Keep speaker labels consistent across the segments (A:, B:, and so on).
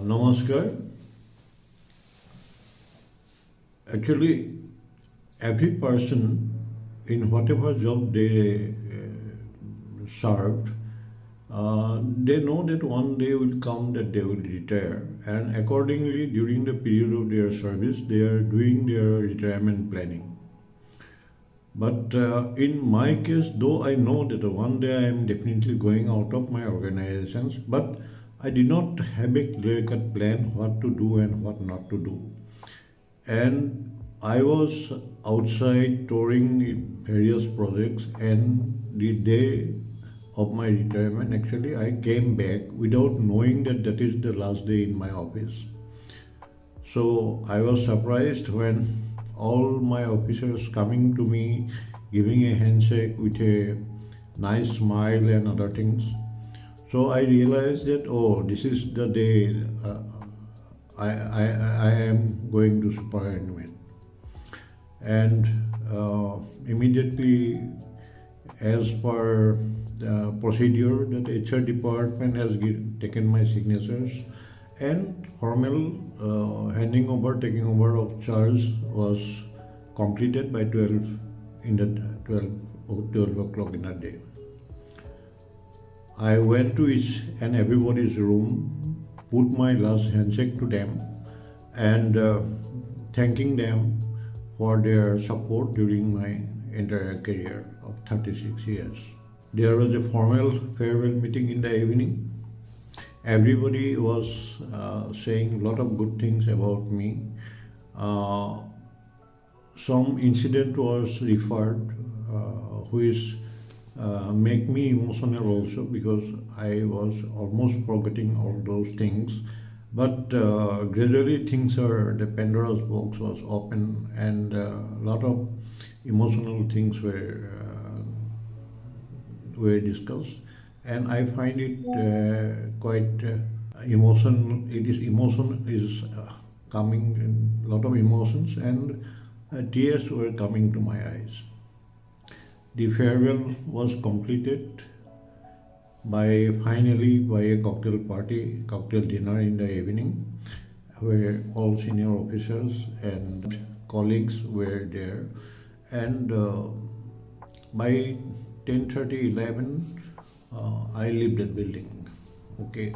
A: Namaskar. Actually, every person in whatever job they served, they know that one day will come that they will retire, and accordingly, during the period of their service, they are doing their retirement planning. But in my case, though I know that one day I am definitely going out of my organizations, but I did not have a clear-cut plan what to do and what not to do. And I was outside touring various projects, and the day of my retirement, actually, I came back without knowing that that is the last day in my office. So I was surprised when all my officers coming to me, giving a handshake with a nice smile and other things. So I realized that, oh, this is the day I am going to superannuate. And immediately, as per the procedure, that HR department has taken my signatures, and formal taking over of charge was completed by 12 o'clock in the day. I went to each and everybody's room, put my last handshake to them, and thanking them for their support during my entire career of 36 years. There was a formal farewell meeting in the evening. Everybody was saying a lot of good things about me. Some incident was referred, which make me emotional also, because I was almost forgetting all those things. But gradually the Pandora's box was open, and a lot of emotional things were discussed. And I find it quite emotional. Emotion is coming, a lot of emotions, and tears were coming to my eyes. The farewell was completed finally by a cocktail dinner in the evening, where all senior officers and colleagues were there. And by 10:30, 11, I left that building. Okay,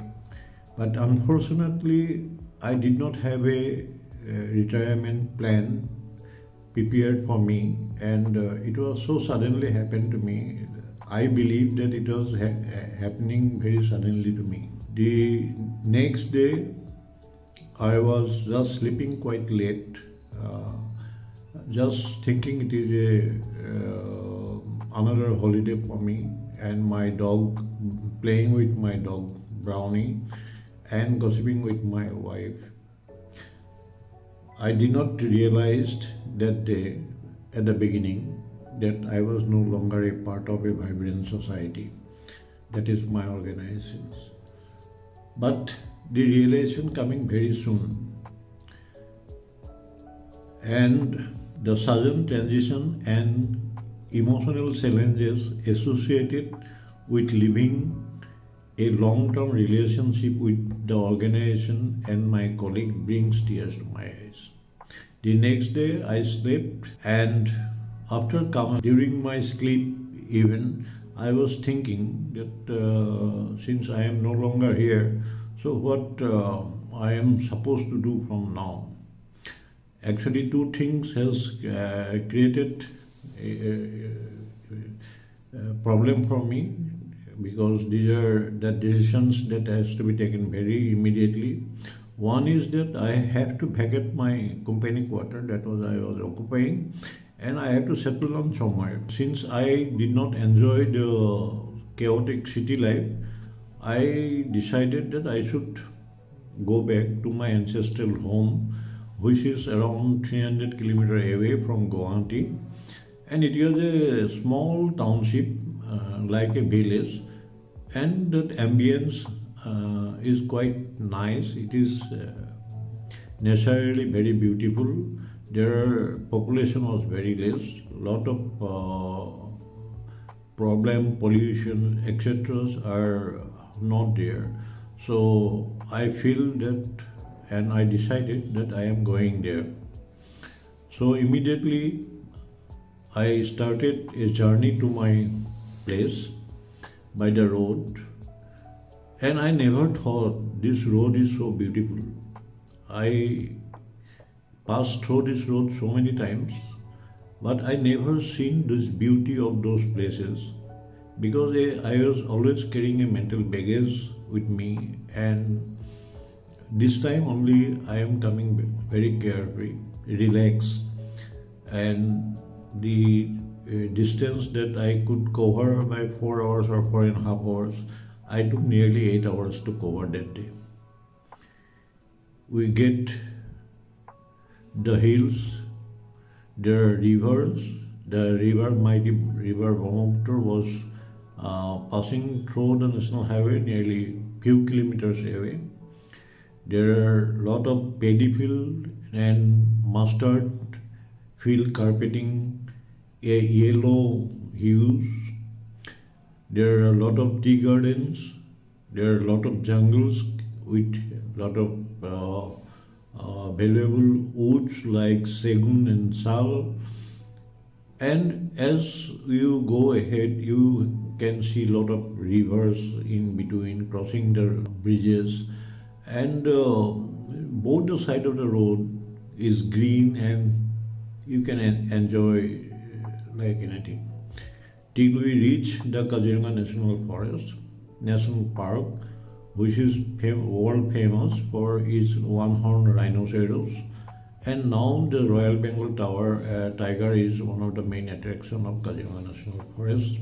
A: but unfortunately, I did not have a retirement plan prepared for me, and it was so suddenly happened to me. I believe that it was happening very suddenly to me. The next day, I was just sleeping quite late, just thinking it is another holiday for me, and my dog, playing with my dog Brownie, and gossiping with my wife. I did not realize that day at the beginning that I was no longer a part of a vibrant society, that is my organizations. But the realization coming very soon, and the sudden transition and emotional challenges associated with living a long-term relationship with the organization and my colleague brings tears to my eyes. The next day I slept, and during my sleep even, I was thinking that since I am no longer here, so what I am supposed to do from now? Actually, two things has created a problem for me, because these are the decisions that has to be taken very immediately. One is that I have to vacate my company quarter that I was occupying, and I have to settle down somewhere. Since I did not enjoy the chaotic city life, I decided that I should go back to my ancestral home, which is around 300 kilometers away from Guwahati. And it was a small township, like a village, and that ambience is quite nice. It is naturally very beautiful. Their population was very less, lot of pollution, etc. are not there. So I feel that, and I decided that I am going there. So immediately I started a journey to my place by the road, and I never thought this road is so beautiful. I passed through this road so many times, but I never seen this beauty of those places because I was always carrying a mental baggage with me, and this time only I am coming very carefree, relaxed, and the distance that I could cover by 4 hours or 4.5 hours, I took nearly 8 hours to cover that day. We get the hills, the rivers. The river, mighty river Brahmaputra, was passing through the national highway nearly few kilometers away. There are a lot of paddy field and mustard field carpeting a yellow hues. There are a lot of tea gardens. There are a lot of jungles with a lot of valuable woods like sagun and sal. And as you go ahead, you can see a lot of rivers in between, crossing the bridges, and both the side of the road is green, and you can enjoy like anything. Till we reach the Kaziranga National Park, which is world famous for its one-horned rhinoceros. And now the Royal Bengal tiger is one of the main attractions of Kaziranga National Forest.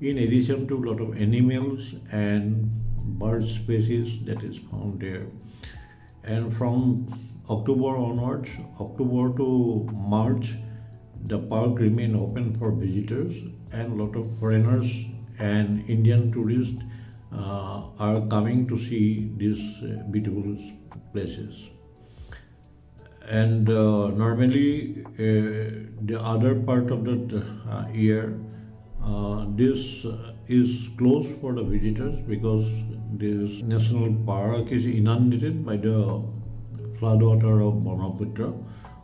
A: In addition to a lot of animals and bird species that is found there. And from October onwards, October to March, the park remain open for visitors, and a lot of foreigners and Indian tourists are coming to see these beautiful places. And normally the other part of the year, this is closed for the visitors because this national park is inundated by the floodwater of Brahmaputra,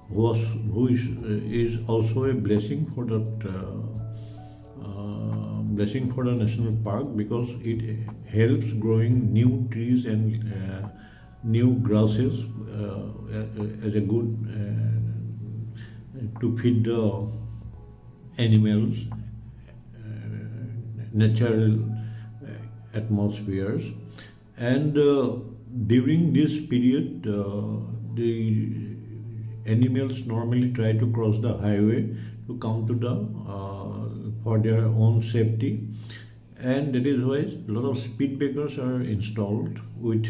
A: who is also a blessing for the national park because it helps growing new trees and new grasses as a good to feed the animals, natural atmospheres. And during this period, the animals normally try to cross the highway to come to the for their own safety, and that is why a lot of speed breakers are installed with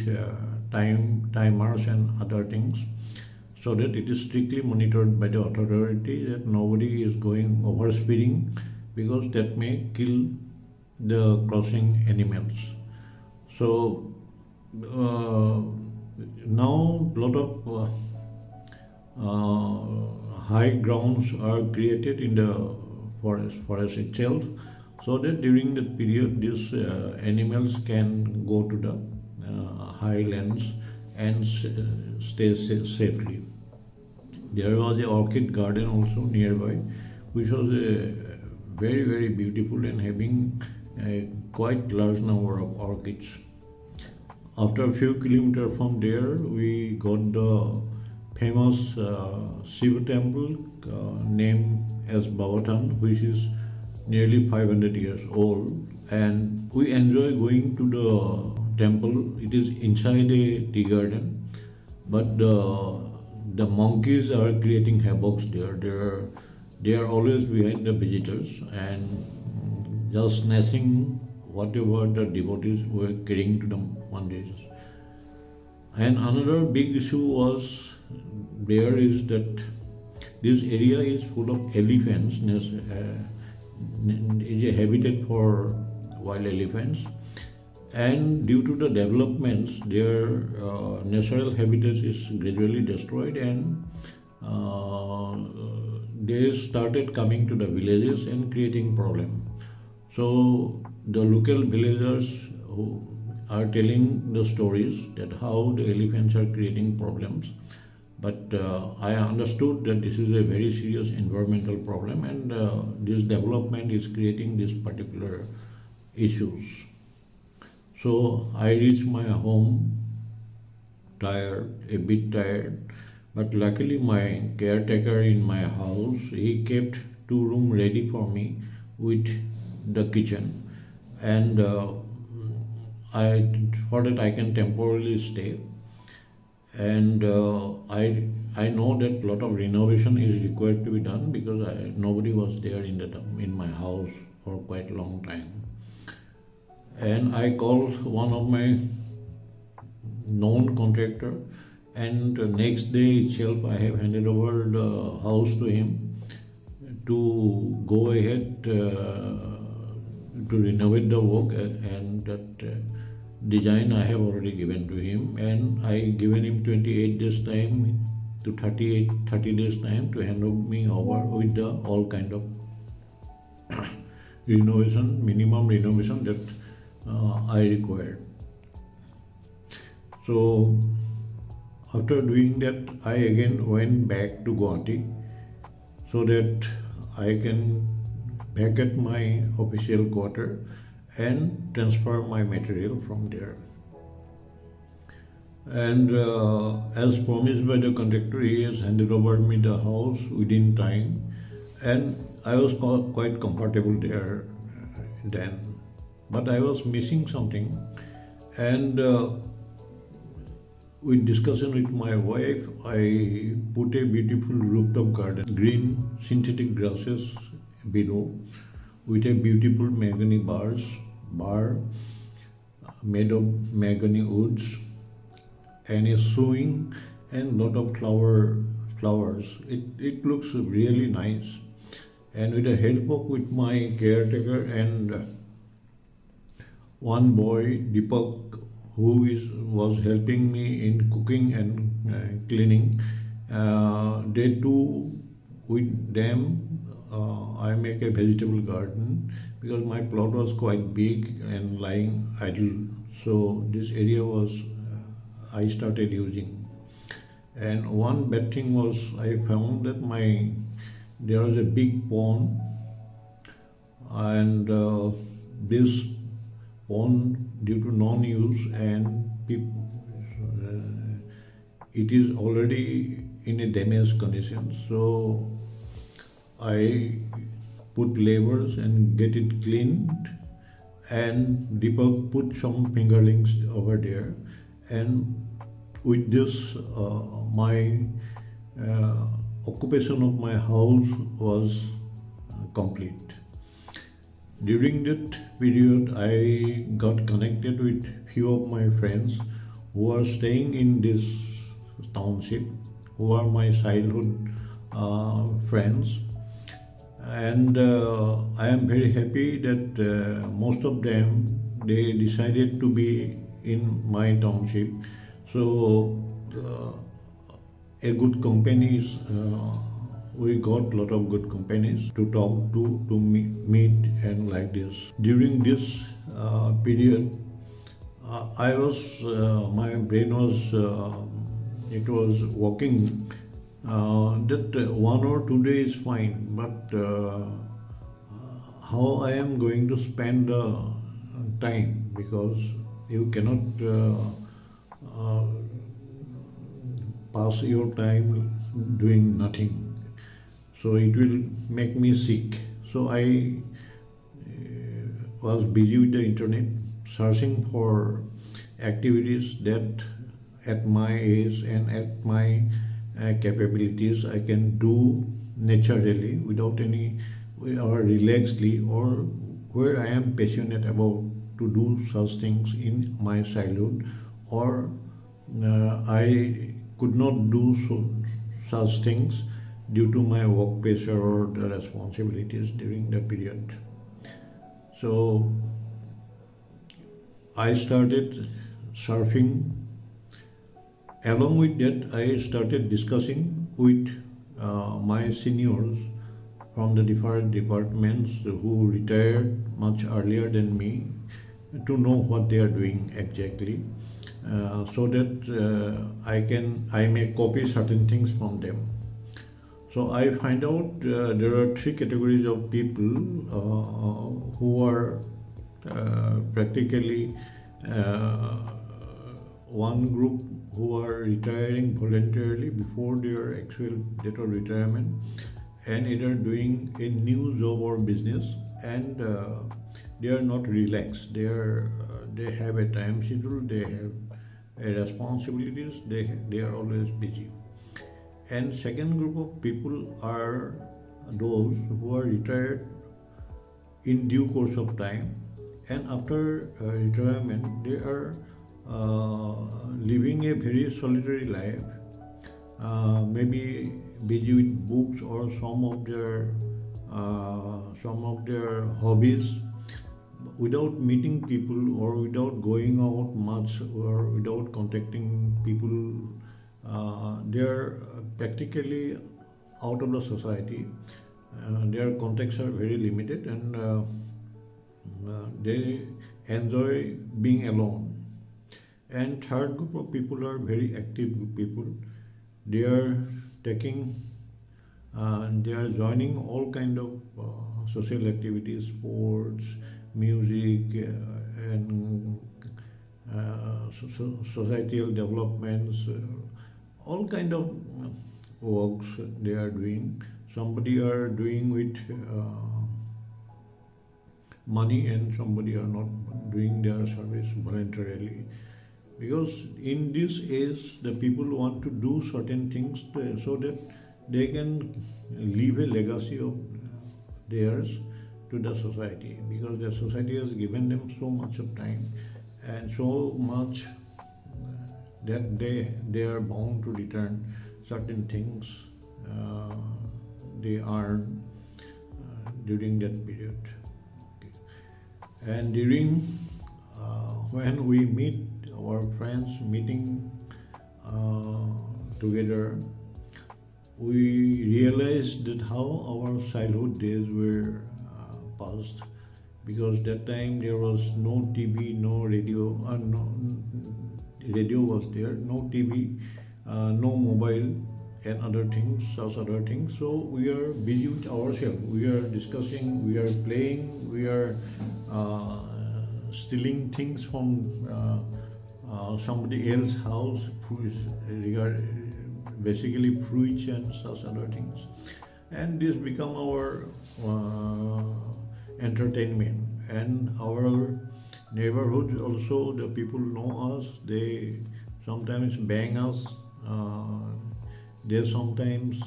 A: timers and other things, so that it is strictly monitored by the authority that nobody is going over speeding, because that may kill the crossing animals. So now a lot of high grounds are created in the forest itself, so that during that period these animals can go to the highlands and stay safely. There was a orchid garden also nearby, which was very, very beautiful and having a quite large number of orchids. After a few kilometers from there, we got the famous Shiva temple named as Bhavatan, which is nearly 500 years old, and we enjoy going to the temple. It is inside a tea garden, but the monkeys are creating havoc there. They are always behind the visitors and just snatching whatever the devotees were carrying to the mandirs. And another big issue was there is that this area is full of elephants. Is a habitat for wild elephants, and due to the developments, their natural habitat is gradually destroyed, and they started coming to the villages and creating problem. So the local villagers who are telling the stories that how the elephants are creating problems. But I understood that this is a very serious environmental problem, and this development is creating these particular issues. So I reached my home tired, a bit tired, but luckily my caretaker in my house, he kept 2 rooms ready for me with the kitchen, and I thought that I can temporarily stay. And I know that lot of renovation is required to be done because nobody was there in my house for quite a long time. And I called one of my known contractor, and next day itself I have handed over the house to him to go ahead to renovate the work, and that design I have already given to him, and I given him 28 days time to 30 days time to hand me over with the all kind of minimum renovation that I required. So after doing that, I again went back to Guwahati so that I can vacate my official quarter and transfer my material from there. And as promised by the contractor, he has handed over me the house within time, and I was quite comfortable there then. But I was missing something, and with discussion with my wife, I put a beautiful rooftop garden, green synthetic grasses below, with a beautiful mahogany bar made of mahogany woods, and a swing and lot of flowers. It looks really nice. And with the help of with my caretaker and one boy, Deepak, who was helping me in cooking and cleaning, they too, with them, I make a vegetable garden because my plot was quite big and lying idle. So this area was I started using. And one bad thing was I found that there was a big pond, and this pond, due to non-use and it is already in a damaged condition. So I put labors and get it cleaned, and Deepak put some fingerlings over there, and with this my occupation of my house was complete. During that period, I got connected with few of my friends who are staying in this township, who are my childhood friends. And I am very happy that most of them, they decided to be in my township. So a good companies, we got lot of good companies to talk to meet and like this. During this period, I was my brain was it was working. That 1 or 2 days is fine, but how I am going to spend the time, because you cannot pass your time doing nothing. So it will make me sick. So I was busy with the internet, searching for activities that at my age and at my capabilities I can do naturally without any or relaxedly, or where I am passionate about to do such things in my childhood, or I could not do such things due to my work pressure or the responsibilities during the period. So I started surfing. Along with that, I started discussing with my seniors from the different departments who retired much earlier than me, to know what they are doing exactly, so that I may copy certain things from them. So I find out there are three categories of people who are practically one group who are retiring voluntarily before their actual date of retirement, and either doing a new job or business, and they are not relaxed. They have a time schedule. They have responsibilities. They are always busy. And second group of people are those who are retired in due course of time, and after retirement they are living a very solitary life, maybe busy with books or some of their hobbies, without meeting people or without going out much or without contacting people. They are practically out of the society. Their contacts are very limited, and they enjoy being alone. And third group of people are very active people. They are taking, they are joining all kind of social activities, sports, music, and societal developments, all kind of works they are doing. Somebody are doing with money, and somebody are not doing their service voluntarily, because in this age the people want to do certain things so that they can leave a legacy of theirs to the society, because the society has given them so much of time and so much that they are bound to return certain things they earn during that period. Okay. And during when we meet our friends meeting together, we realize that how our childhood days were passed, because that time there was no TV, no radio, radio was there, no TV, no mobile, and other things, such other things. So we are busy with ourselves. We are discussing, we are playing, we are stealing things from somebody else's house, basically fruits and such other things. And this become our entertainment. And our neighborhood also, the people know us, they sometimes bang us, they sometimes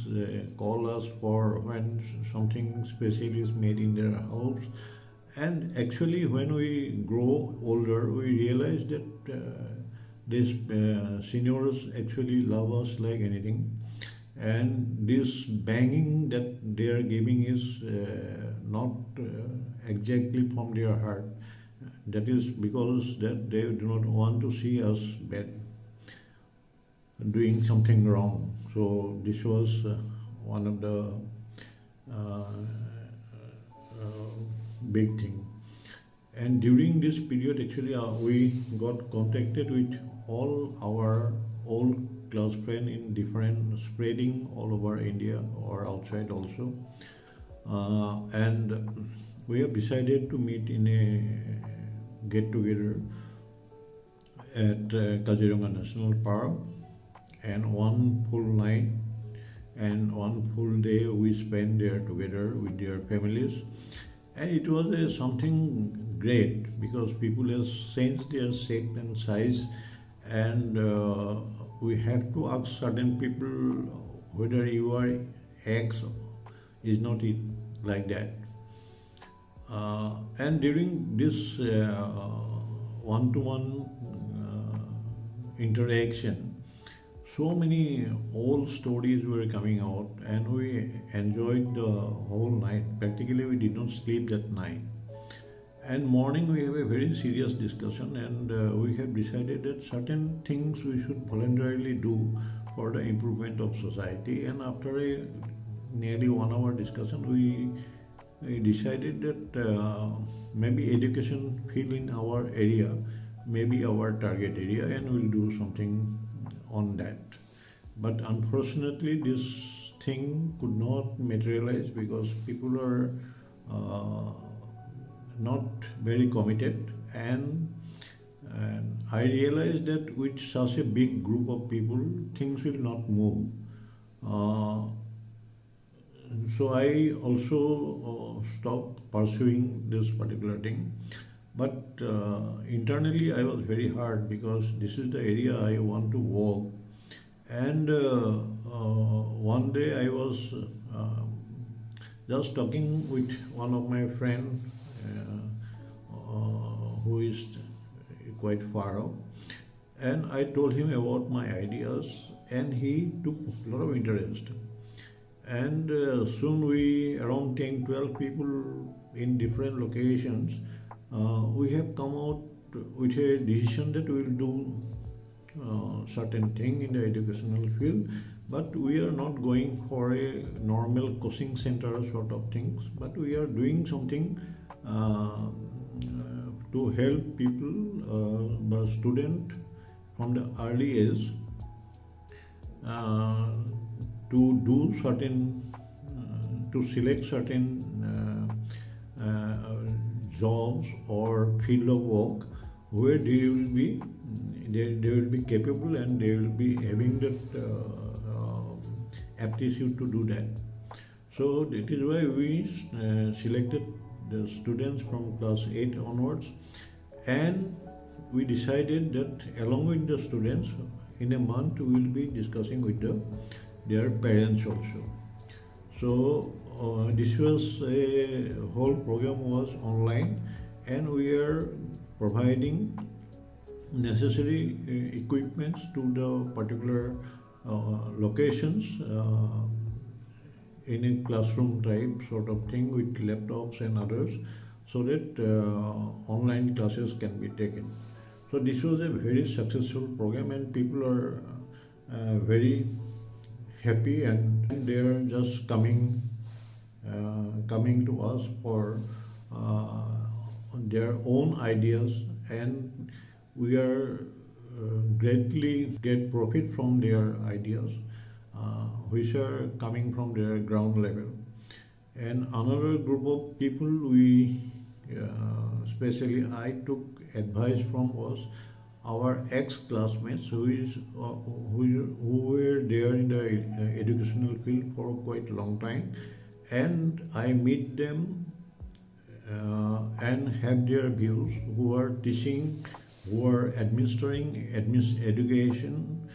A: call us for when something special is made in their house. And actually when we grow older, we realize that these seniors actually love us like anything, and this banging that they are giving is not exactly from their heart. That is because that they do not want to see us bad, doing something wrong. So this was one of the big thing. And during this period, actually, we got contacted with all our old close friends in different, spreading all over India or outside also. And we have decided to meet in a get-together at Kaziranga National Park, and one full night and one full day we spent there together with their families. And it was something great, because people have changed their shape and size, and we have to ask certain people whether you are X, is not it, like that. And during this one-to-one interaction, so many old stories were coming out, and we enjoyed the whole night. Practically, we did not sleep that night. And morning, we have a very serious discussion, and we have decided that certain things we should voluntarily do for the improvement of society. And after a nearly 1 hour discussion, we we decided that maybe education field in our area, maybe our target area, and we'll do something on that. But unfortunately, this thing could not materialize because people are not very committed, and I realized that with such a big group of people, things will not move. Uh, so I also stopped pursuing this particular thing. But internally, I was very hard because this is the area I want to work. And one day I was just talking with one of my friend who is quite far off, and I told him about my ideas, and he took a lot of interest. And soon we, around 10, 12 people in different locations, we have come out with a decision that we will do certain thing in the educational field, but we are not going for a normal coaching center sort of things, but we are doing something to help people, the student from the early age to do certain, to select certain jobs or field of work where they will be capable and they will be having that aptitude to do that. So that is why we selected the students from class 8 onwards, and we decided that along with the students, in a month we will be discussing with their parents also. So this was a whole program was online, and we are providing necessary equipments to the particular locations in a classroom type sort of thing with laptops and others, so that online classes can be taken. So this was a very successful program, and people are very happy, and they are just coming to us for their own ideas, and we are greatly get profit from their ideas, which are coming from their ground level. And another group of people we especially I took advice from was our ex-classmates who were there in the educational field for quite a long time, and I meet them and have their views, who are teaching, who are administering education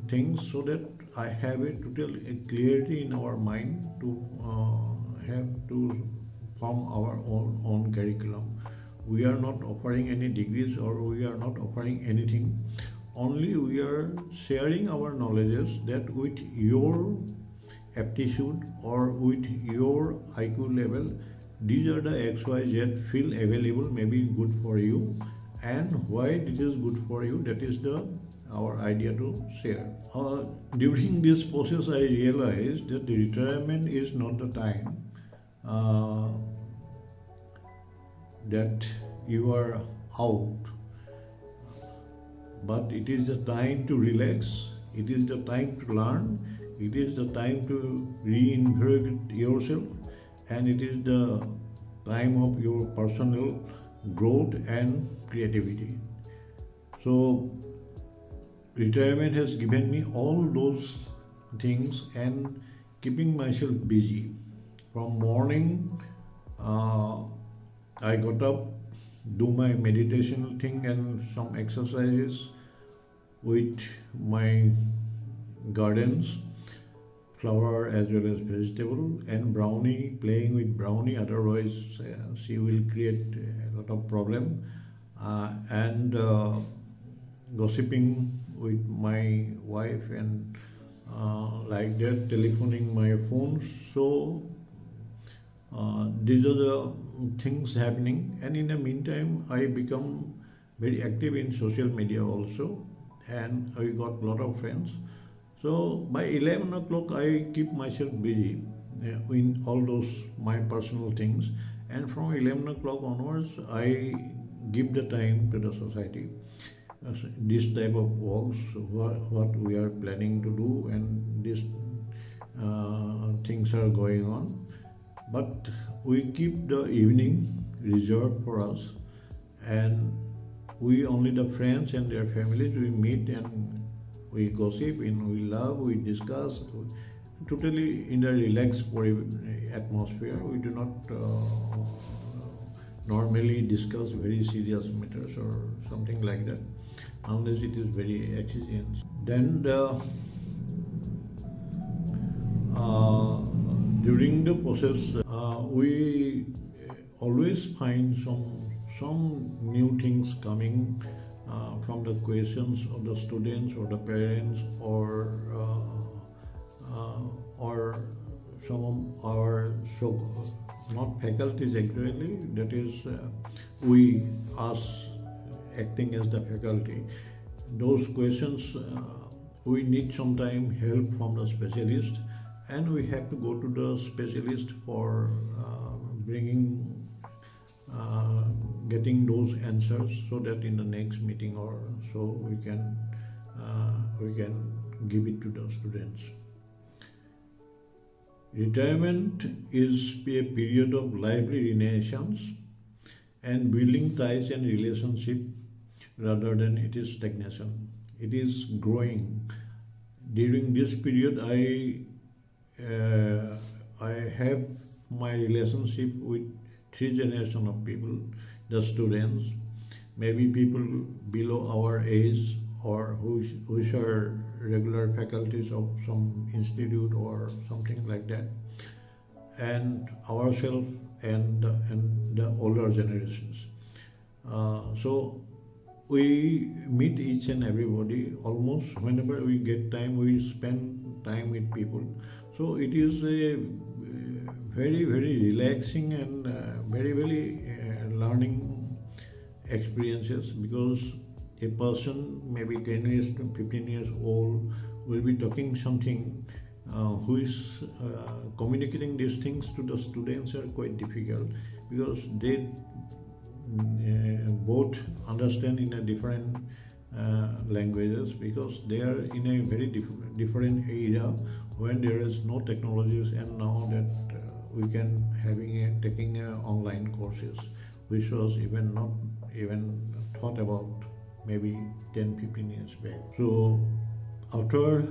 A: things, so that I have a total clarity in our mind to have to form our own curriculum. We are not offering any degrees, or we are not offering anything. Only we are sharing our knowledges that with your aptitude or with your IQ level, these are the XYZ field available, maybe good for you, and why it is good for you, that is our idea to share. During this process, I realized that the retirement is not the time that you are out, but it is the time to relax, it is the time to learn, it is the time to reinvigorate yourself, and it is the time of your personal growth and creativity. So retirement has given me all those things, and keeping myself busy. From morning, I got up, do my meditation thing and some exercises with my gardens, flower as well as vegetable, and Brownie, playing with Brownie, otherwise she will create a lot of problem, and gossiping with my wife, and like that, telephoning my phone. So these are the things happening, and in the meantime I become very active in social media also, and I got a lot of friends. So by 11 o'clock I keep myself busy, in all those my personal things. And from 11 o'clock onwards, I give the time to the society. This type of works, what we are planning to do, and these things are going on. But we keep the evening reserved for us, and we only the friends and their families we meet and we gossip and we love, we discuss, totally in a relaxed atmosphere. We do not normally discuss very serious matters or something like that, unless it is very exigent. Then during the process, we always find some new things coming from the questions of the students or the parents or some of our not faculties actually, that is we us acting as the faculty. Those questions we need sometime help from the specialist, and we have to go to the specialist for getting those answers, so that in the next meeting or so we can give it to the students. Retirement is a period of lively renaissance and building ties and relationship rather than it is stagnation. It is growing. During this period, I have my relationship with 3 generations of people, the students, maybe people below our age or which are regular faculties of some institute or something like that, and ourselves and the older generations. So we meet each and everybody almost whenever we get time. We spend time with people. So it is a very relaxing and very learning experiences, because a person maybe 10 years to 15 years old will be talking something who is communicating these things to the students are quite difficult, because they both understand in a different languages, because they are in a very different era when there is no technologies, and now that we can taking online courses, which was not even thought about maybe 10-15 years back. So after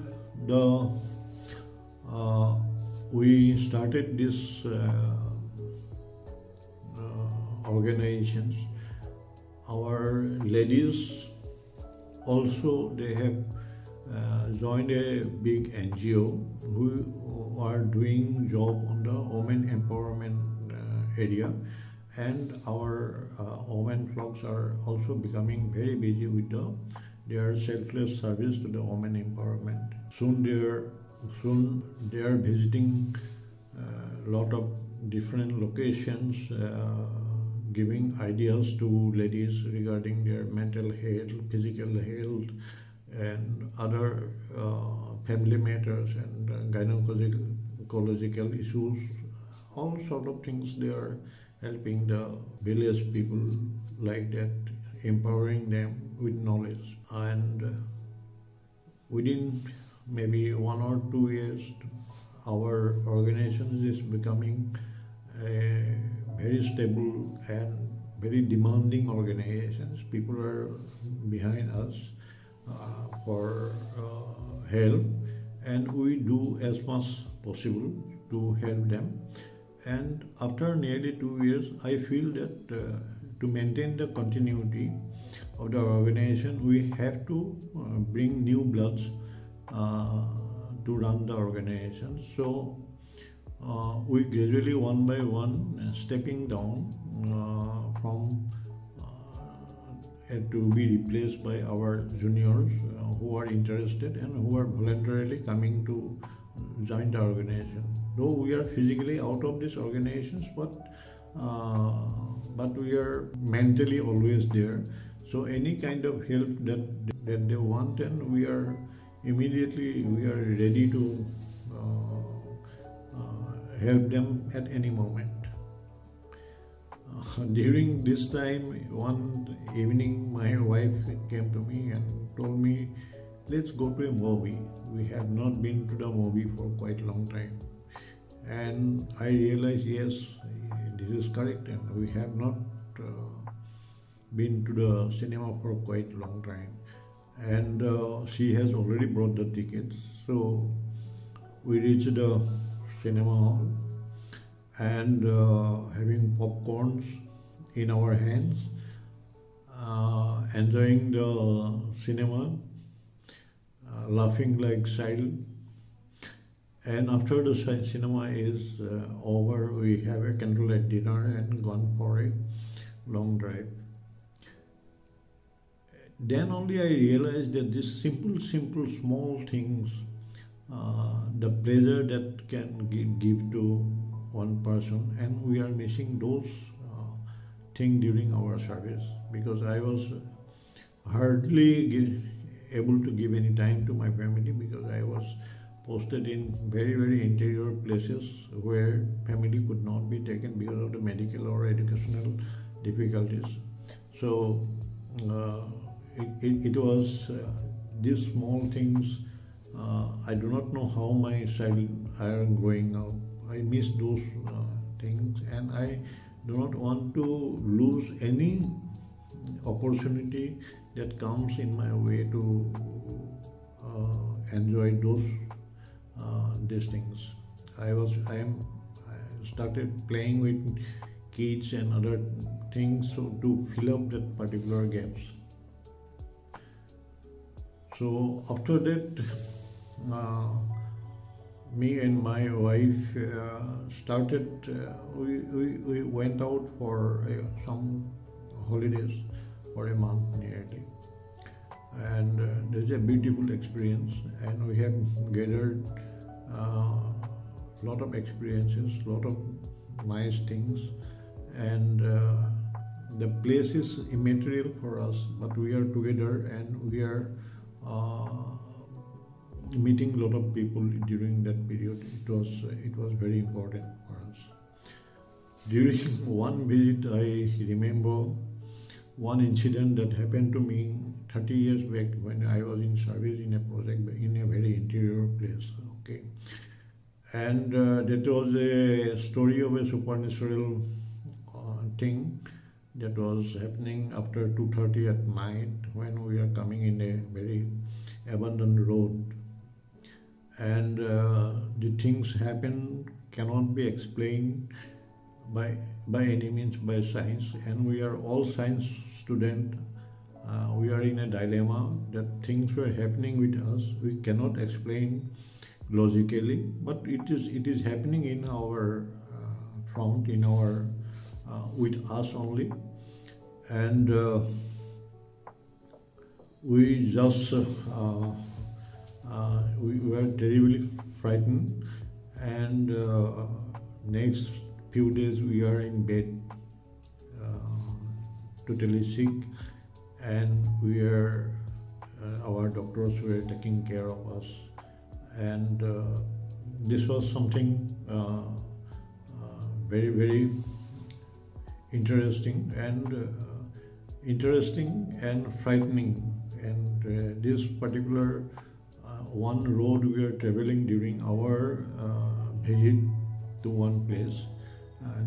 A: we started this organizations, our ladies also, they have joined a big NGO who are doing job on the women empowerment area, and our women flocks are also becoming very busy with their selfless service to the women empowerment. Soon they are visiting a lot of different locations, giving ideas to ladies regarding their mental health, physical health, and other family matters and gynecological issues. All sort of things they are helping the village people like that, empowering them with knowledge. And within maybe 1 or 2 years, our organization is becoming a very stable and very demanding organizations. People are behind us for help, and we do as much possible to help them. And after nearly 2 years, I feel that to maintain the continuity of the organization, we have to bring new bloods to run the organization. So we gradually, one by one, stepping down from to be replaced by our juniors who are interested and who are voluntarily coming to join the organization. Though we are physically out of these organizations, but we are mentally always there. So any kind of help that they want, and we are ready to help them at any moment. During this time, one evening, my wife came to me and told me, let's go to a movie. We have not been to the movie for quite a long time. And I realized, yes, this is correct, and we have not been to the cinema for quite a long time. And she has already brought the tickets. So we reached the cinema hall and having popcorns in our hands, enjoying the cinema, laughing like child. And after the cinema is over, we have a candlelight dinner and gone for a long drive. Then only I realized that these simple, small things, the pleasure that can give to one person, and we are missing those things during our service, because I was hardly able to give any time to my family, because I was posted in very interior places where family could not be taken because of the medical or educational difficulties. So it was these small things. I do not know how my child are growing up. I miss those things, and I do not want to lose any opportunity that comes in my way to enjoy these things. I started playing with kids and other things, so to fill up that particular gaps. So after that, me and my wife started. We went out for some holidays for a month nearly, and there's a beautiful experience, and we have gathered lot of experiences, lot of nice things, and the place is immaterial for us, but we are together and we are meeting a lot of people during that period. It was very important for us. During one visit, I remember one incident that happened to me 30 years back when I was in service in a project in a very interior place. Okay, and that was a story of a supernatural thing that was happening after 2:30 at night when we are coming in a very abandoned road, and the things happen cannot be explained by any means by science, and we are all science students. We are in a dilemma that things were happening with us. We cannot explain logically, but it is happening in our front, in our with us only, and we just we were terribly frightened, and next few days we are in bed, totally sick, and we are our doctors were taking care of us, and this was something very interesting and frightening. And this particular one road we are traveling during our visit to one place,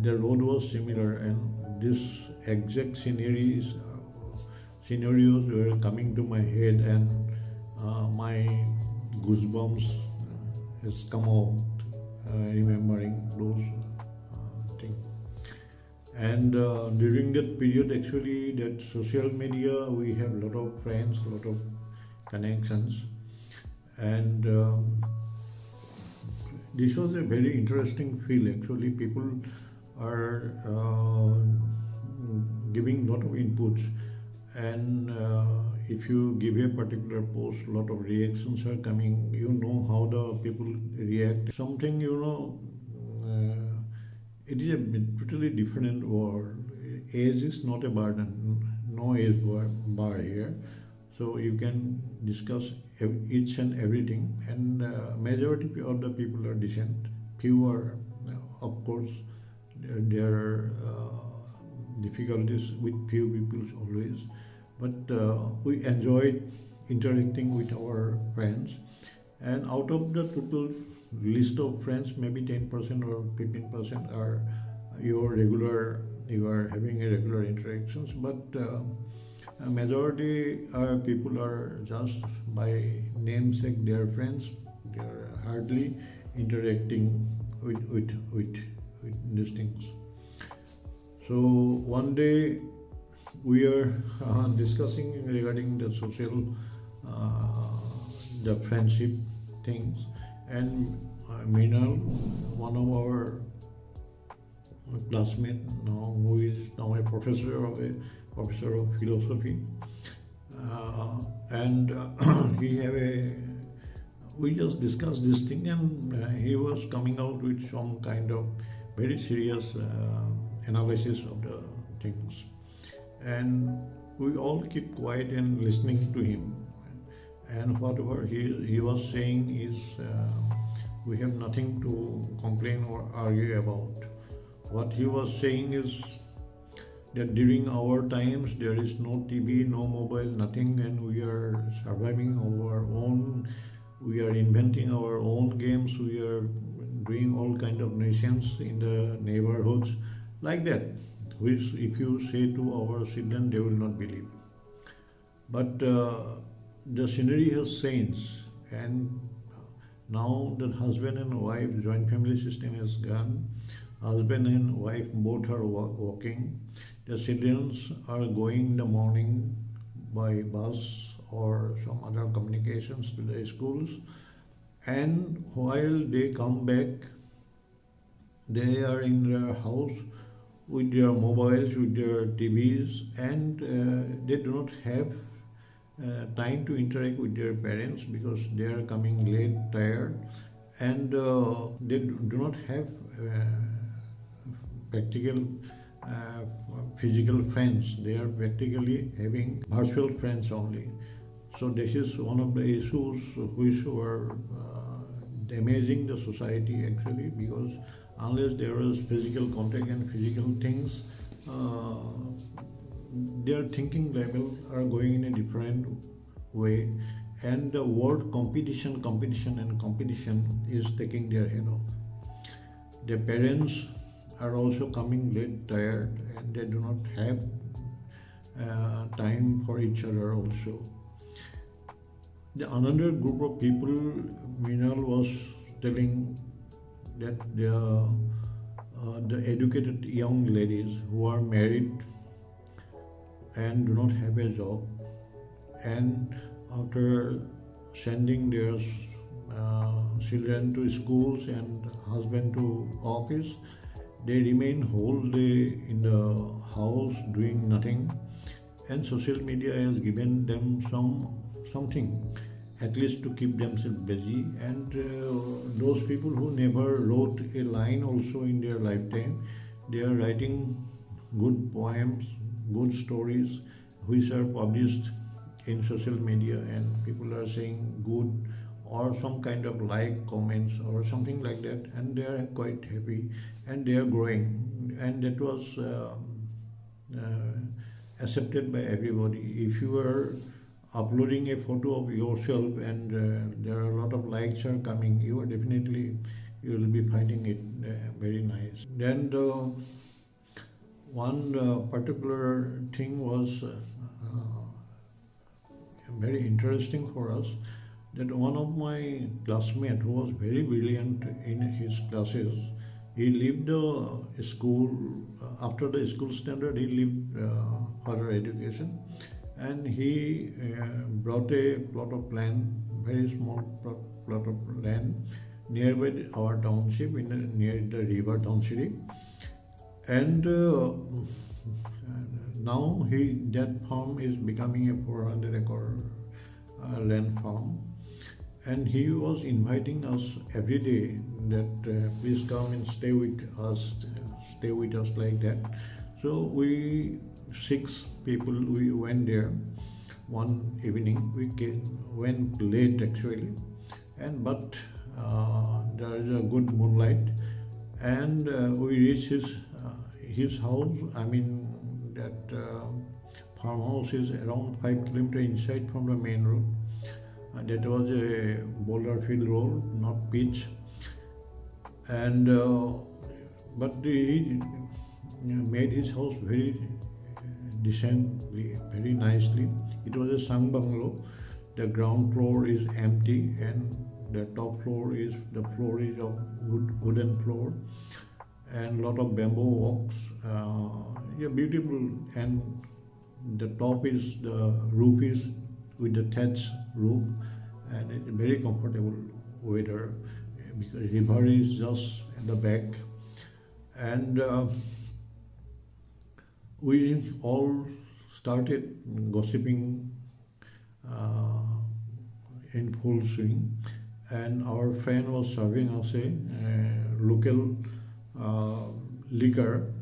A: the road was similar, and this exact scenarios were coming to my head, and my goosebumps has come out remembering those things. And during that period, actually, that social media, we have a lot of friends, a lot of connections, and this was a very interesting feel. Actually, people are giving a lot of inputs, and if you give a particular post, a lot of reactions are coming. You know how the people react. Something, it is a totally different world. Age is not a burden. No age bar here. So you can discuss each and everything, and majority of the people are decent. Few are of course, there are difficulties with few people always, but we enjoyed interacting with our friends. And out of the total list of friends, maybe 10% or 15% are your regular, you are having a regular interactions, but a majority people are just by namesake their friends. They are hardly interacting with these things. So one day we are discussing regarding the social, the friendship things, and Meenal, one of our classmate now, who is now a professor of philosophy, and he have a. We just discussed this thing, and he was coming out with some kind of very serious analysis of the things, and we all keep quiet and listening to him. And whatever he was saying is, we have nothing to complain or argue about. What he was saying is that during our times there is no TV, no mobile, nothing, and we are surviving on our own. We are inventing our own games. We are doing all kind of nations in the neighborhoods like that, which if you say to our children, they will not believe. But the scenery has changed, and now that husband and wife joint family system has gone. Husband and wife both are working. The children are going in the morning by bus or some other communications to the schools, and while they come back, they are in their house with their mobiles, with their TVs, and they do not have time to interact with their parents because they are coming late, tired, and they do not have practical physical friends. They are practically having virtual friends only. So this is one of the issues which were damaging the society actually, because unless there is physical contact and physical things, their thinking level are going in a different way, and the word competition is taking their head off. Their parents are also coming late, tired, and they do not have time for each other also. The another group of people, Meenal was telling that the educated young ladies who are married and do not have a job, and after sending their children to schools and husband to office, they remain whole day in the house doing nothing, and social media has given them something at least to keep themselves busy. And those people who never wrote a line also in their lifetime, they are writing good poems, good stories, which are published in social media, and people are saying good or some kind of like comments or something like that, and they are quite happy and they are growing, and that was accepted by everybody. If you are uploading a photo of yourself and there are a lot of likes are coming, you will be finding it very nice. Then one particular thing was very interesting for us, that one of my classmates who was very brilliant in his classes, he left the school, after the school standard, he left further education, and he brought a plot of land, very small plot of land nearby our township, near the river Dhansiri, and now that farm is becoming a 400-acre land farm, and he was inviting us every day that please come and stay with us like that. So we 6 people, we went there one evening. We went late actually, but there is a good moonlight, And we reached his house. I mean, that farmhouse is around 5 kilometers inside from the main road. That was a boulder field road, not pitch. And but he made his house very decently, very nicely. It was a sung bungalow. The ground floor is empty, and the top floor is of wooden floor, and lot of bamboo walks. Yeah, beautiful. And the roof is with the thatch roof, and it's very comfortable weather because river is just at the back. And we all started gossiping in full swing, and our friend was serving us a local liquor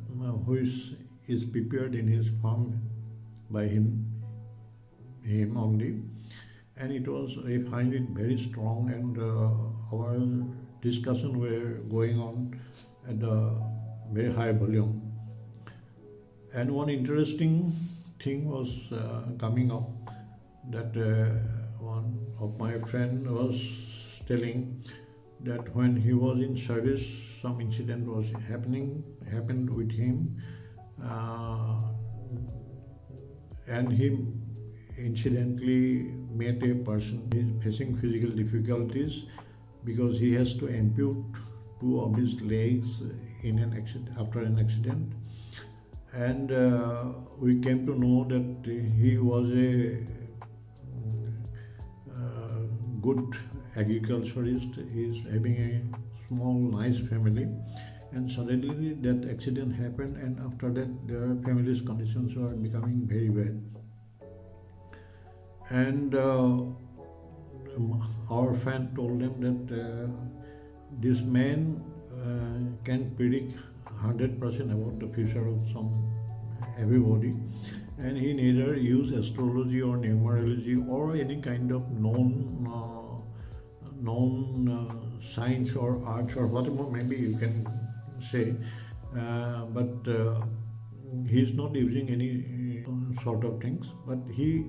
A: which is prepared in his farm by him only, and I find it very strong, and our discussion were going on at a very high volume. And one interesting thing was coming up, that one of my friend was telling that when he was in service, some incident was happened with him, and he incidentally met a person who is facing physical difficulties because he has to ampute two of his legs after an accident. And we came to know that he was a good agriculturist. He is having a small, nice family, and suddenly that accident happened, and after that their family's conditions were becoming very bad. And our friend told them that this man can predict 100% about the future of everybody, and he neither use astrology or numerology or any kind of known science or arts or whatever maybe you can say, but he is not using any sort of things, but he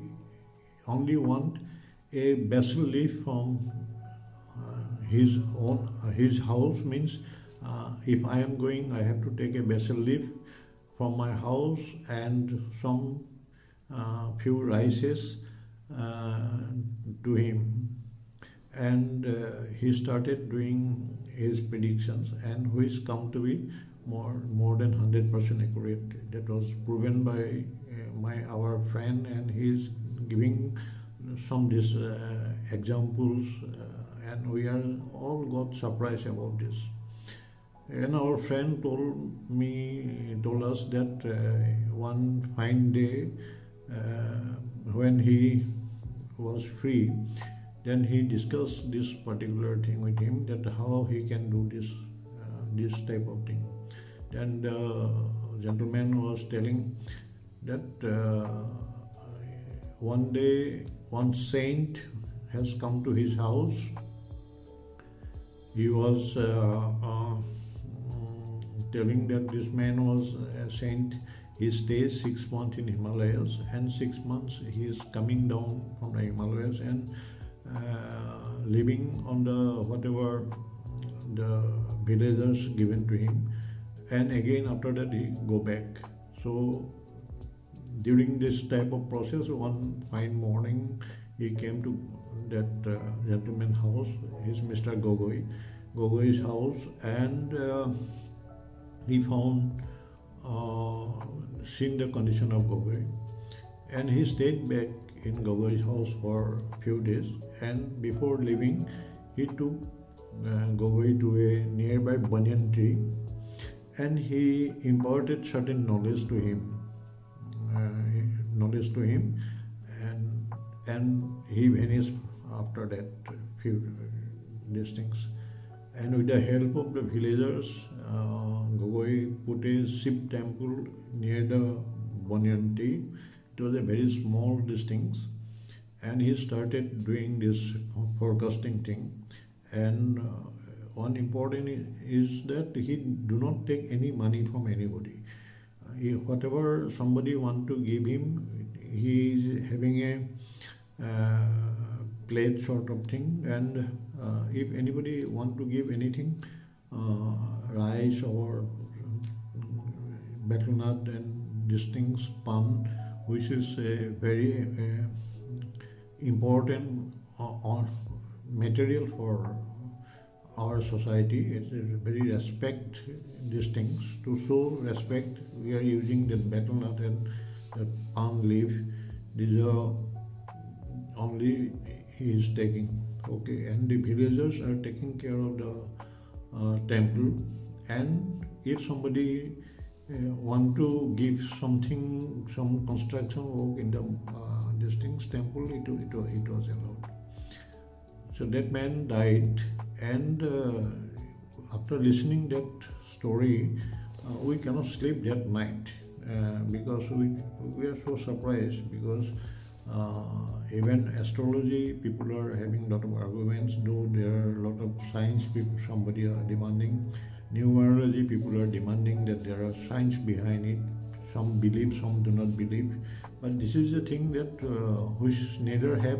A: only want a basil leaf from his house. Means if I am going, I have to take a basil leaf from my house and some few rices to him. And he started doing his predictions, and which come to be more than 100% accurate. That was proven by our friend, and he is giving some examples, and we are all got surprised about this. And our friend told us that one fine day, when he was free, then he discussed this particular thing with him, that how he can do this type of thing. Then the gentleman was telling that one day one saint has come to his house. He was telling that this man was a saint. He stays 6 months in Himalayas, and 6 months he is coming down from the Himalayas and living on whatever the villagers given to him, and again after that he go back. So during this type of process, one fine morning he came to that gentleman's house, his Mr. Gogoi's house, and he found seen the condition of Gogoi, and he stayed back in Gogoi's house for a few days, and before leaving he took Gogoi to a nearby banyan tree, and he imparted certain knowledge to him, and he vanished after that few these things. And with the help of the villagers, Gogoi put a Shiv temple near the banyan tree. It was a very small distance, and he started doing this forecasting thing. And one important is that he do not take any money from anybody. Whatever somebody want to give him, he is having a plate sort of thing, and if anybody want to give anything, rice or betel nut and these things, pan, which is a very important material for our society. It's very respect these things. To show respect, we are using the betel nut and the palm leaf. These are only he is taking. Okay, and the villagers are taking care of the temple. And if somebody want to give something, some construction work in the this things temple, it was allowed. So that man died, and after listening that story, we cannot sleep that night because we are so surprised, because even astrology people are having a lot of arguments, though there are a lot of science people, somebody are demanding. Numerology people are demanding that there are science behind it. Some believe, some do not believe. But this is a thing that which neither have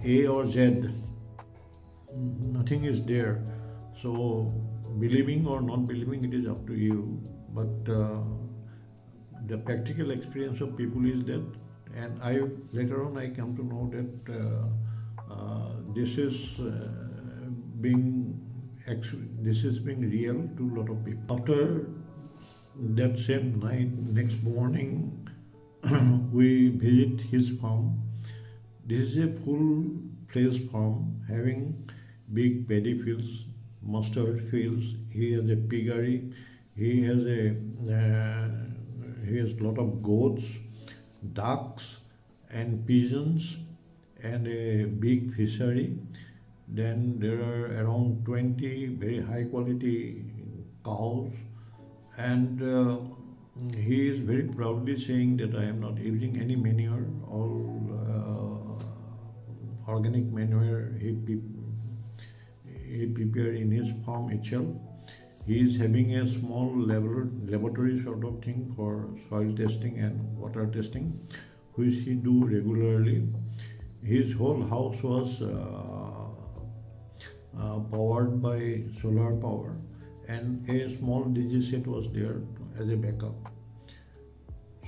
A: A or Z. Nothing is there. So believing or not believing, it is up to you. But the practical experience of people is that, and I later on I come to know that this is being real to a lot of people. After that same night, next morning, we visit his farm. This is a full-fledged farm having big paddy fields, mustard fields. He has a piggery. He has a lot of goats, ducks, and pigeons, and a big fishery. Then there are around 20 very high quality cows, and he is very proudly saying that I am not using any manure, all organic manure he prepared in his farm itself. He is having a small laboratory sort of thing for soil testing and water testing, which he do regularly. His whole house was powered by solar power, and a small DJ set was there as a backup.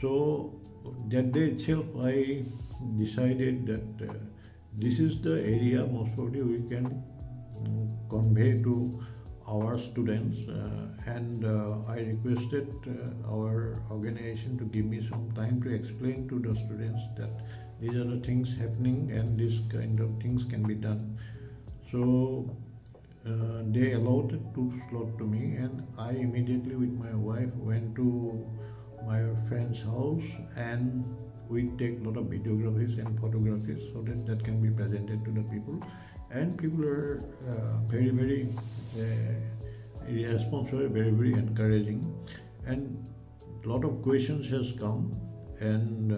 A: So that day itself I decided that this is the area most probably we can convey to our students, and I requested our organization to give me some time to explain to the students that these are the things happening and this kind of things can be done. So they allowed 2 slots to me, and I immediately with my wife went to my friend's house, and we take a lot of videographies and photographies so that can be presented to the people. And people are very, very responsive, very, very encouraging, and a lot of questions has come, and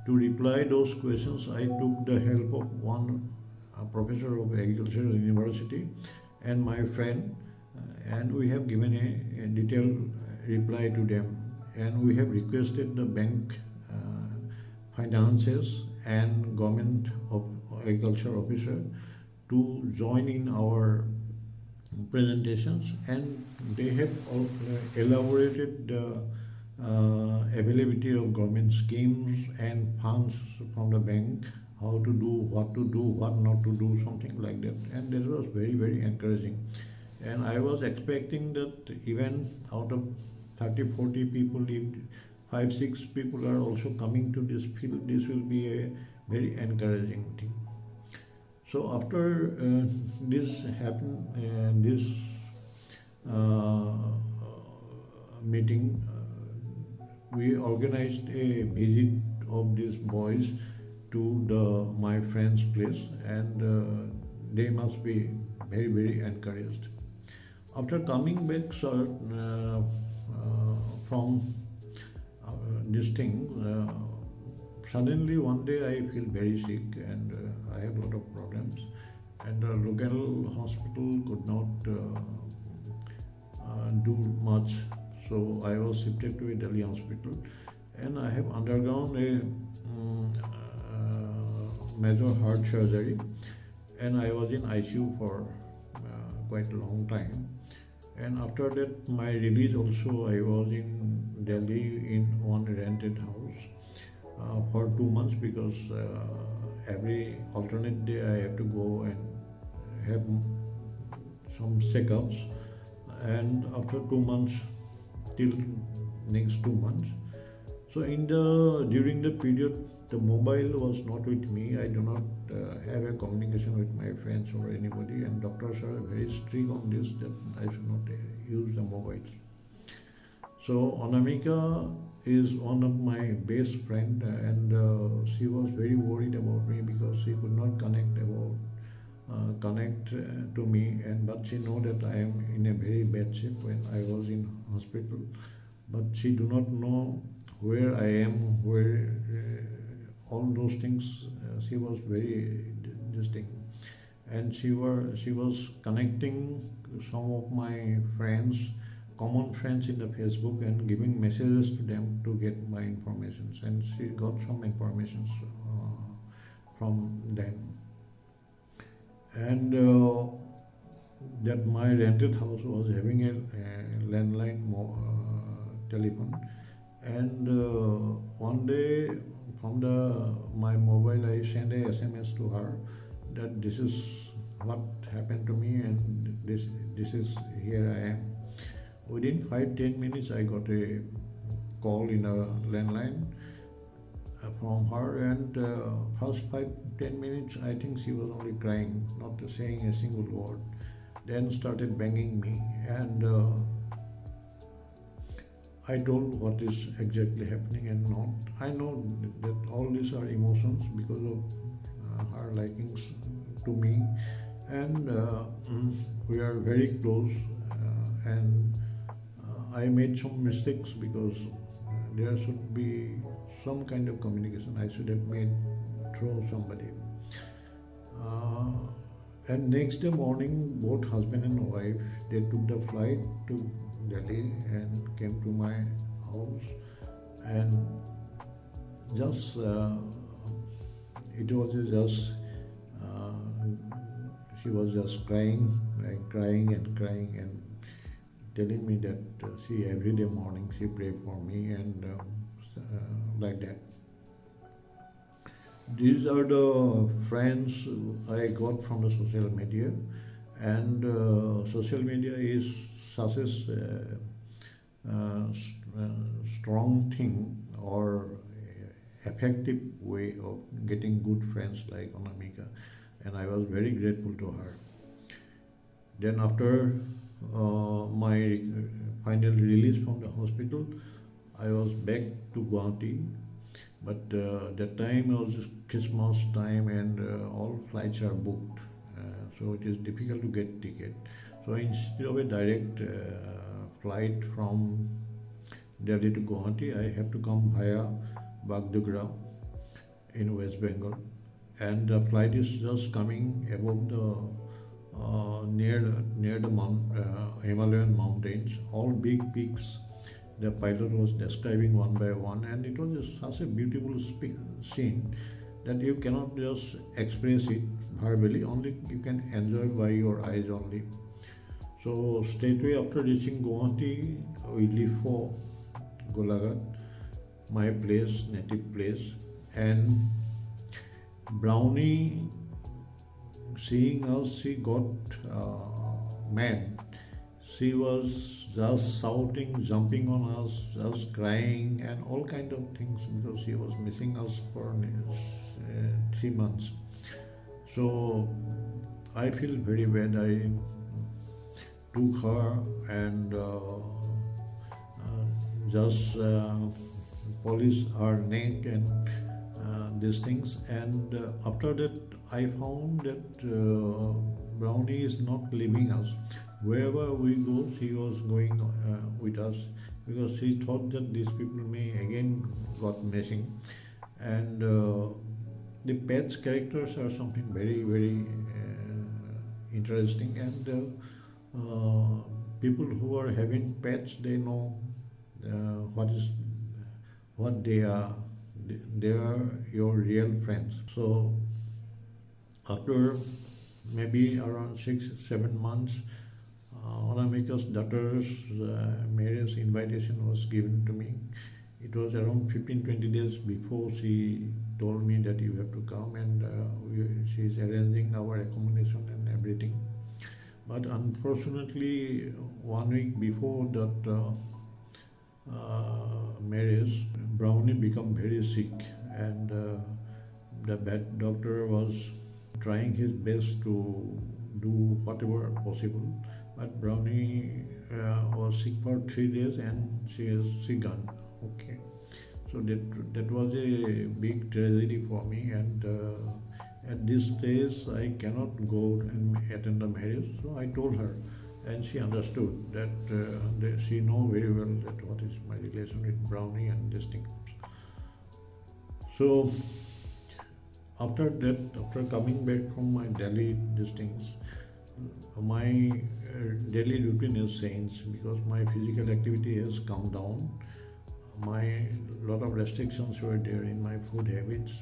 A: to reply those questions I took the help of one professor of agricultural university and my friend, and we have given a detailed reply to them, and we have requested the bank finances and government of agriculture officer to join in our presentations, and they have elaborated the availability of government schemes and funds from the bank, how to do, what not to do, something like that. And that was very, very encouraging. And I was expecting that even out of 30-40 people, if 5-6 people are also coming to this field, this will be a very encouraging thing. So after this happened, this meeting, we organized a visit of these boys to my friend's place, and they must be very, very encouraged. After coming back, sir, from this thing, suddenly one day I feel very sick, and I have a lot of problems, and the local hospital could not do much, so I was shifted to a Delhi hospital, and I have undergone a major heart surgery, and I was in ICU for quite a long time. And after that, my release also, I was in Delhi in one rented house for 2 months, because every alternate day I have to go and have some checkups. And after 2 months, till next 2 months, so during the period, the mobile was not with me. I do not have a communication with my friends or anybody, and doctors are very strict on this, that I should not use the mobile. So Anamika is one of my best friend, and she was very worried about me, because she could not connect to me, and but she know that I am in a very bad shape when I was in hospital, but she do not know where I am, where all those things. She was very distinct, and she was connecting some of my friends, common friends in the Facebook, and giving messages to them to get my informations, and she got some informations from them. And that my rented house was having a landline telephone, and one day from my mobile I sent a SMS to her that this is what happened to me, and this is here I am. Within 5-10 minutes I got a call in a landline from her, and first 5-10 minutes I think she was only crying, not saying a single word. Then started banging me, and I told what is exactly happening and not. I know that all these are emotions because of her likings to me, and we are very close, and I made some mistakes, because there should be some kind of communication I should have made through somebody. And next day morning, both husband and wife, they took the flight to Delhi and came to my house, and just it was just she was just crying and telling me that she every day morning she pray for me, and like that. These are the friends I got from the social media, and social media is such a strong thing or effective way of getting good friends like Anamika, and I was very grateful to her. Then after my final release from the hospital, I was back to Guwahati, but that time was Christmas time, and all flights are booked, so it is difficult to get ticket. So instead of a direct flight from Delhi to Guwahati, I have to come via Bagdogra in West Bengal, and the flight is just coming above the near the Himalayan mountains, all big peaks. The pilot was describing one by one, and it was such a beautiful scene that you cannot just express it verbally, only you can enjoy by your eyes only. So straightway after reaching Guwahati, we leave for Golaghat, my place, native place, and Brownie, seeing us, she got mad. She was just shouting, jumping on us, just crying, and all kind of things, because she was missing us for 3 months. So I feel very bad. I took her and just polished her neck and these things. And after that, I found that Brownie is not leaving us. Wherever we go, she was going with us, because she thought that these people may again got missing. And the pet's characters are something very, very interesting, and people who are having pets, they know what they are. They are your real friends. So after maybe around 6-7 months, Anamika's daughter's marriage invitation was given to me. It was around 15-20 days before she told me that you have to come, and she is arranging our accommodation and everything. But unfortunately, 1 week before that marriage, Brownie became very sick, and the vet doctor was trying his best to do whatever possible. But Brownie was sick for 3 days, and she gone. Okay, so that was a big tragedy for me, and at this stage I cannot go and attend the marriage. So I told her, and she understood that she know very well that what is my relation with Brownie and this thing. So after that, after coming back from my Delhi these things, my daily routine has changed because my physical activity has come down. My lot of restrictions were there in my food habits,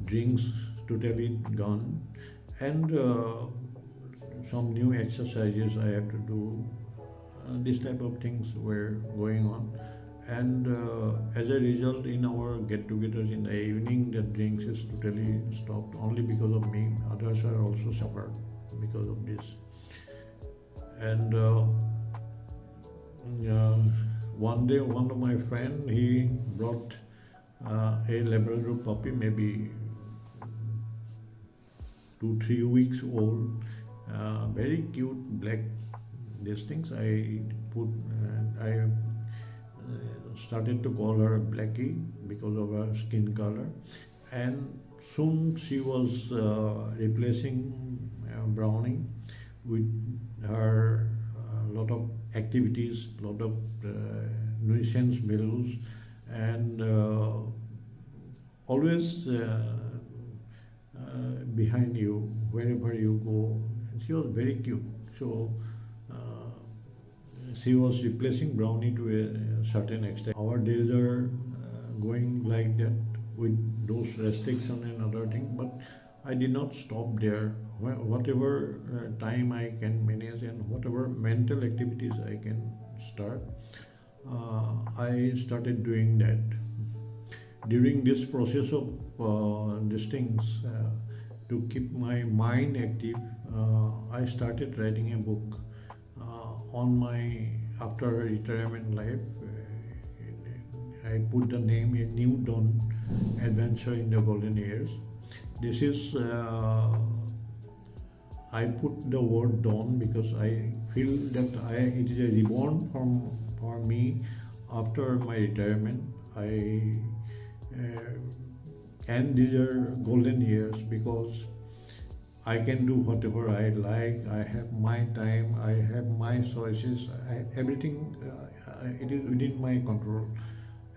A: drinks totally gone, and some new exercises I have to do. This type of things were going on, and as a result, in our get-togethers in the evening, the drinks is totally stopped only because of me. Others are also suffered because of this, and one day, one of my friend, he brought a Labrador puppy, maybe 2-3 weeks old, very cute black. These things I put, I started to call her Blackie because of her skin color, and soon she was replacing Brownie with her lot of activities, lot of nuisance bills, and always behind you wherever you go. And she was very cute. So she was replacing Brownie to a certain extent. Our days are going like that with those restrictions and other things, but I did not stop there. Whatever time I can manage and whatever mental activities I can start, I started doing that. During this process of these things, to keep my mind active, I started writing a book on my after retirement life. I put the name A New Dawn Adventure in the Golden Years. This is, I put the word dawn because I feel that it is a reborn for me after my retirement. And these are golden years because I can do whatever I like. I have my time. I have my choices. Everything it is within my control,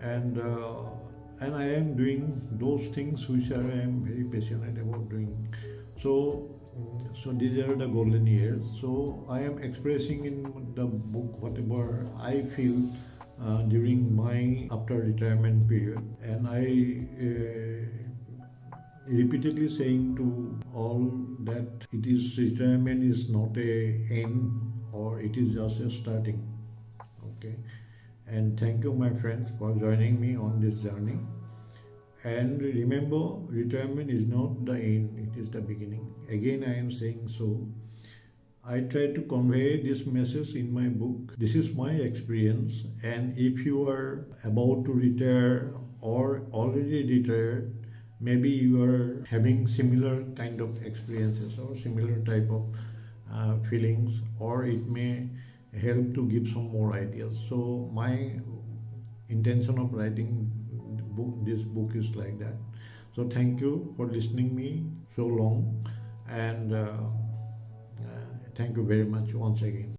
A: and I am doing those things which I am very passionate about doing. So these are the golden years. So I am expressing in the book whatever I feel during my after retirement period, and I repeatedly saying to all that it is retirement is not a end, or it is just a starting. Okay, and thank you, my friends, for joining me on this journey. And remember, retirement is not the end, it is the beginning. Again, I am saying so. I try to convey this message in my book. This is my experience, and if you are about to retire or already retired, maybe you are having similar kind of experiences or similar type of feelings, or it may help to give some more ideas. So my intention of writing this book is like that. So thank you for listening me so long, and thank you very much once again.